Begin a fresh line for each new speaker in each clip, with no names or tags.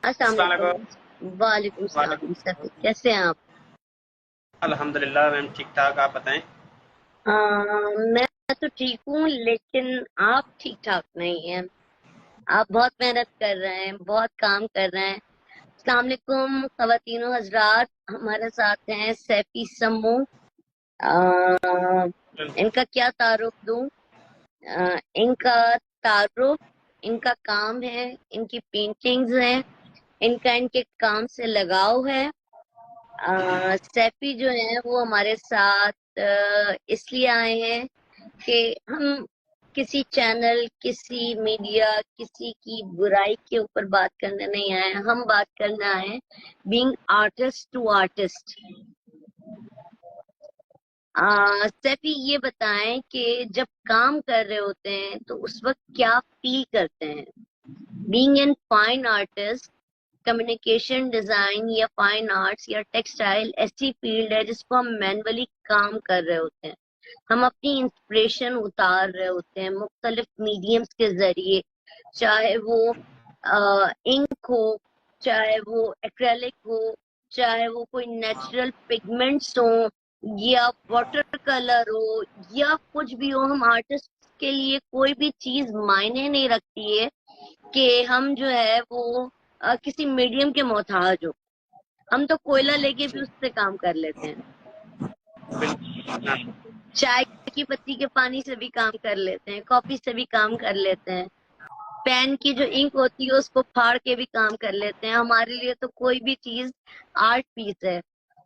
अस्सलाम
अस्सलाम वालेकुम।
वालेकुम। वालेकुम
वालेकुम
सलाम सफी,
सलाम।
कैसे हैं आप?
अल्हम्दुलिल्लाह मैम ठीक ठाक, आप बताएं।
आ, मैं तो ठीक हूँ, लेकिन आप ठीक ठाक नहीं हैं। आप बहुत मेहनत कर रहे हैं, बहुत काम कर रहे हैं। अस्सलाम वालेकुम ख़वातीनो हजरात, हमारे साथ हैं सैफी समू। आ, इनका क्या तारुफ दूं? इनका तारुफ, इनका काम है, इनकी पेंटिंग्स हैं, इनका इनके काम से लगाव है। सैफी जो है वो हमारे साथ इसलिए आए हैं कि हम किसी चैनल, किसी मीडिया, किसी की बुराई के ऊपर बात करने नहीं आए हैं। हम बात करने आए हैं being artist to artist. Saifi ये बताएं कि जब काम कर रहे होते हैं तो उस वक्त क्या फील करते हैं? Being an fine artist, communication design या फाइन आर्ट्स या टेक्सटाइल ऐसी फील्ड है जिसको हम मैनुअली काम कर रहे होते हैं। हम अपनी इंस्पिरेशन उतार रहे होते हैं मुख्तलिफ मीडियम्स के जरिए, चाहे वो इंक हो, चाहे वो एक्रेलिक हो, चाहे वो कोई नेचुरल पिगमेंट्स हो, या वाटर कलर हो, या कुछ भी हो। हम आर्टिस्ट के लिए कोई भी चीज मायने नहीं रखती है कि हम जो है वो किसी मीडियम के मोहताज हो। हम तो कोयला लेके भी
जी,
उससे काम कर लेते हैं,
बिल्कुल। हाँ,
चाय की पत्ती के पानी से भी काम कर लेते हैं, कॉफी से भी काम कर लेते हैं, पेन की जो इंक होती है उसको फाड़ के भी काम कर लेते हैं। हमारे लिए तो कोई भी चीज आर्ट पीस है।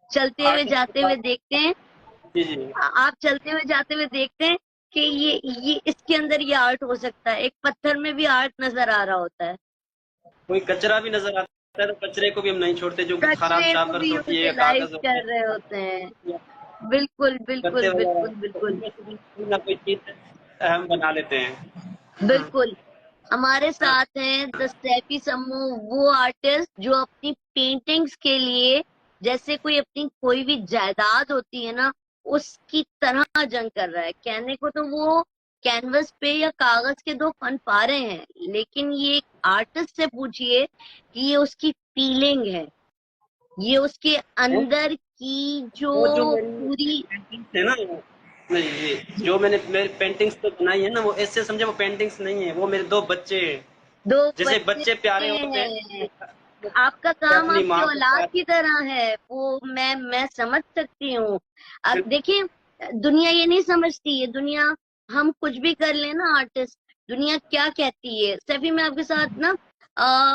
चलते हुए
आर्टिस्ट के
जाते हुए
पास।
देखते हैं,
जी जी।
आप चलते हुए जाते हुए देखते हैं कि ये इसके अंदर ये आर्ट हो सकता है। एक पत्थर में भी आर्ट नजर आ रहा होता है।
कोई कचरा भी नजर आता है तो कचरे को भी हम नहीं छोड़ते, जो कि खराब
कचरे को
चादर
भी
होती है या
यूटिलाइज
कागज होते
कर रहे
हैं
होते हैं। बिल्कुल
गत्ते
बिल्कुल
वगैरह,
बिल्कुल
तो
बिल्कुल
उनमें से भी कोई ना कोई चीज हम बना लेते हैं।
बिल्कुल। हमारे साथ हैं द सैफी समूह, वो आर्टिस्ट जो अपनी पेंटिंग्स के लिए, जैसे कोई अपनी कोई भी जायदाद होती है ना, उसकी तरह जंग कर रहा है। कहने को तो वो कैनवस पे या कागज के दो फनपारे हैं, लेकिन ये एक आर्टिस्ट से पूछिए कि ये उसकी फीलिंग है, ये उसके
वो
अंदर की जो
वो जो मेरी
पूरी।
पेंटिंग्स है ना, नहीं जी, जो मैंने मेरी पेंटिंग्स तो बनाई है ना, वो ऐसे समझे वो पेंटिंग्स नहीं है, वो मेरे दो बच्चे हैं।
दो
जैसे
बच्चे
बच्चे प्यारे होते
हैं,
हैं,
आपका काम
अपनी
आपकी
माँ को
औलाद
प्यार।
की तरह है, वो मैं समझ सकती हूँ। अब देखिए, दुनिया ये नहीं समझती है, दुनिया हम कुछ भी कर लेना आर्टिस्ट, दुनिया क्या कहती है। सभी मैं आपके साथ ना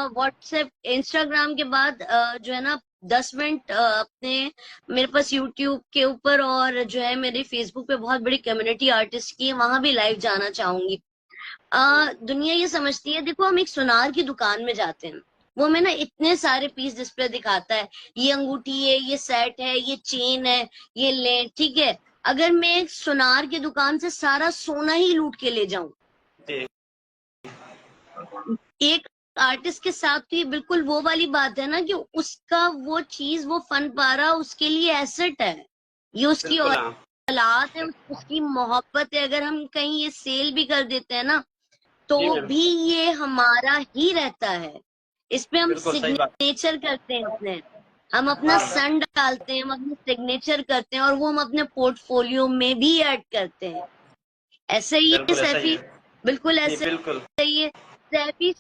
व्हाट्सएप इंस्टाग्राम के बाद जो है ना 10 मिनट अपने, मेरे पास यूट्यूब के ऊपर और जो है मेरे फेसबुक पे बहुत बड़ी कम्युनिटी आर्टिस्ट की है, वहां भी लाइव जाना चाहूंगी। दुनिया ये समझती है, देखो हम एक सुनार की दुकान में जाते हैं, वो हमें ना इतने सारे पीस डिस्प्ले दिखाता है, ये अंगूठी है, ये सेट है, ये चेन है, ये ले, ठीक है। अगर मैं एक सुनार की दुकान से सारा सोना ही लूट के ले जाऊं,
जी,
एक आर्टिस्ट के साथ तो ये बिल्कुल वो वाली बात है ना कि उसका वो चीज, वो फन पारा उसके लिए एसेट है, ये उसकी
बिल्कुल। हाँ,
औलाद है, उसकी मोहब्बत है। अगर हम कहीं ये सेल भी कर देते हैं ना,
जी
तो
मैम,
भी ये हमारा ही रहता है। इसपे हम
बिल्कुल सही बात।
सिग्नेचर करते हैं अपने, हम अपना
हाँ,
सन डालते हैं, हम अपने सिग्नेचर करते हैं, और वो हम अपने पोर्टफोलियो में भी ऐड करते हैं। ऐसे ही है
बिल्कुल ऐसा ही
सैफी,
है।
बिल्कुल
जी,
ऐसे
बिल्कुल।
ही है। सैफी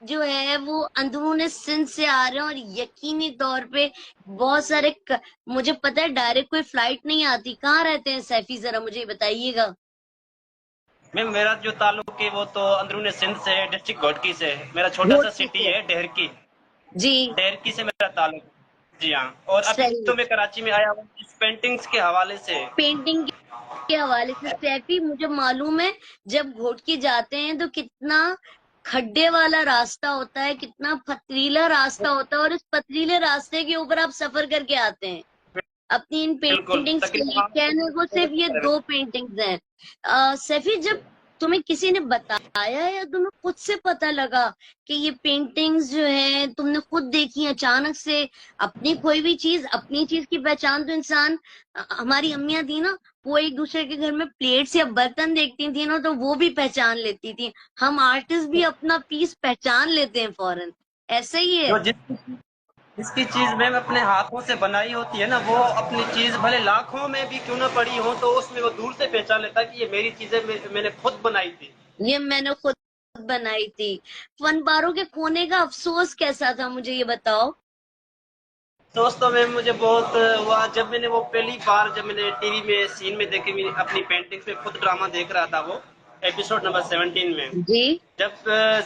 जो है वो अंदरून सिंध से आ रहे हैं, और यकीनी तौर पे बहुत सारे मुझे पता है डायरेक्ट कोई फ्लाइट नहीं आती। कहाँ रहते हैं सैफी, जरा मुझे बताइएगा।
मैम मेरा जो ताल्लुक है वो तो अंदरूनी सिंध से है, डिस्ट्रिक्ट घोटकी से है। मेरा छोटा सा
घोटकी
सिटी
से?
है डेहरकी।
जी,
डेहरकी से मेरा ताल्लुक है। जी हाँ, और अभी
सही।
तो मैं कराची में आया हूँ इस पेंटिंग्स के हवाले से।
पेंटिंग के हवाले से सैफी, मुझे मालूम है जब घोटकी जाते हैं तो कितना खड्डे वाला रास्ता होता है, कितना पथरीला रास्ता होता है, और इस पथरीले रास्ते के ऊपर आप सफर करके आते हैं अपनी इन
बिल्कुल,
पेंटिंग्स के
तकरीबन
लिए। कहने को सिर्फ ये 2 पेंटिंग्स हैं। सैफी, जब तुम्हें किसी ने बताया या तुम्हें खुद से पता लगा कि ये पेंटिंग्स जो है तुमने खुद देखी अचानक से? अपनी कोई भी चीज, अपनी चीज की पहचान तो इंसान, हमारी अम्मियां थी ना, वो एक दूसरे के घर में प्लेट्स या बर्तन देखती थी ना तो वो भी पहचान लेती थी। हम आर्टिस्ट भी अपना पीस पहचान लेते हैं फौरन। ऐसा ही है।
जो जिसकी चीज मैम अपने हाथों से बनाई होती है ना, वो अपनी चीज भले लाखों में भी क्यों ना पड़ी हो, तो उसमें वो दूर से पहचान लेता है कि ये मेरी चीजें मैंने खुद बनाई थी।
ये मैंने खुद बनाई थी। फन पारो के खोने का अफसोस कैसा था, मुझे ये बताओ।
दोस्तों में मुझे बहुत हुआ जब मैंने वो पहली बार जब मैंने टीवी में सीन में देखे, मेरी अपनी पेंटिंग्स में खुद ड्रामा देख रहा था, वो एपिसोड नंबर 17 में
जी।
जब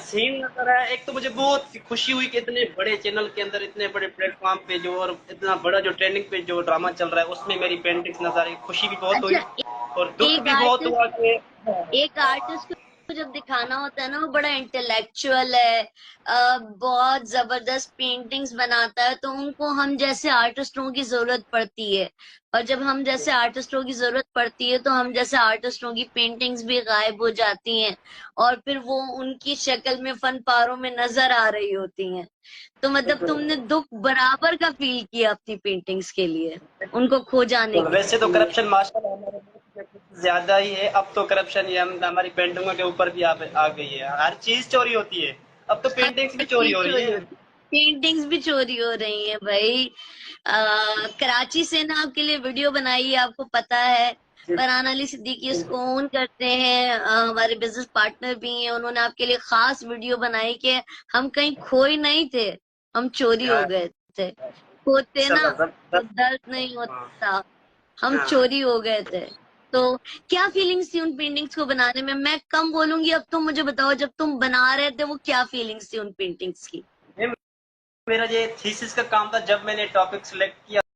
सीन नजर आया, एक तो मुझे बहुत खुशी हुई कि इतने बड़े चैनल के अंदर, इतने बड़े प्लेटफॉर्म पे जो, और इतना बड़ा जो ट्रेंडिंग पे जो ड्रामा चल रहा है, उसमें मेरी पेंटिंग्स नजर आई, खुशी भी बहुत हुई
अच्छा,
और दुख
एक
भी बहुत
आर्टिस्ट
हुआ कि
एक आर्टिस्ट को जब दिखाना होता है ना, वो बड़ा इंटेलेक्चुअल है, बहुत जबरदस्त पेंटिंग्स बनाता है, तो उनको हम जैसे आर्टिस्टों की जरूरत पड़ती है। और जब हम जैसे आर्टिस्टों की जरूरत पड़ती है, तो हम जैसे आर्टिस्टों की पेंटिंग्स भी गायब हो जाती हैं, और फिर वो उनकी शक्ल में फन पारों में नजर आ रही होती हैं। तो मतलब तुमने दुख बराबर का फील किया अपनी पेंटिंग्स के लिए, उनको खो जाने
तो वैसे तो
के लिए।
करप्शन माशाल्लाह हमारे मुल्क में कुछ ज्यादा ही है। अब तो करप्शन ये हमारी पेंटिंगों के ऊपर भी आ गई है, हर चीज चोरी होती है। अब तो पेंटिंग्स भी
हर
चोरी
चीज
हो रही
चोरी
है।
होती, पेंटिंग्स भी चोरी हो रही हैं भाई। कराची से ना आपके लिए वीडियो बनाई है, आपको पता है। फरहान अली सिद्दीकी इसको ओन करते हैं, हमारे बिजनेस पार्टनर भी हैं। उन्होंने आपके लिए खास वीडियो बनाई कि हम कहीं खोए नहीं थे, हम चोरी हो
यार
गए थे। खोते ना
माशाल्लाह
तो
जब
दर्द नहीं
हाँ
होता, हम
हाँ।
चोरी हो गए थे। तो क्या फीलिंग्स थी उन पेंटिंग्स को बनाने में, मैं कम बोलूंगी। अब तुम मुझे बताओ, जब तुम बना रहे थे वो क्या फीलिंग्स थी उन पेंटिंग्स की।
मेरा ये थीसिस का काम था, जब मैंने टॉपिक सिलेक्ट किया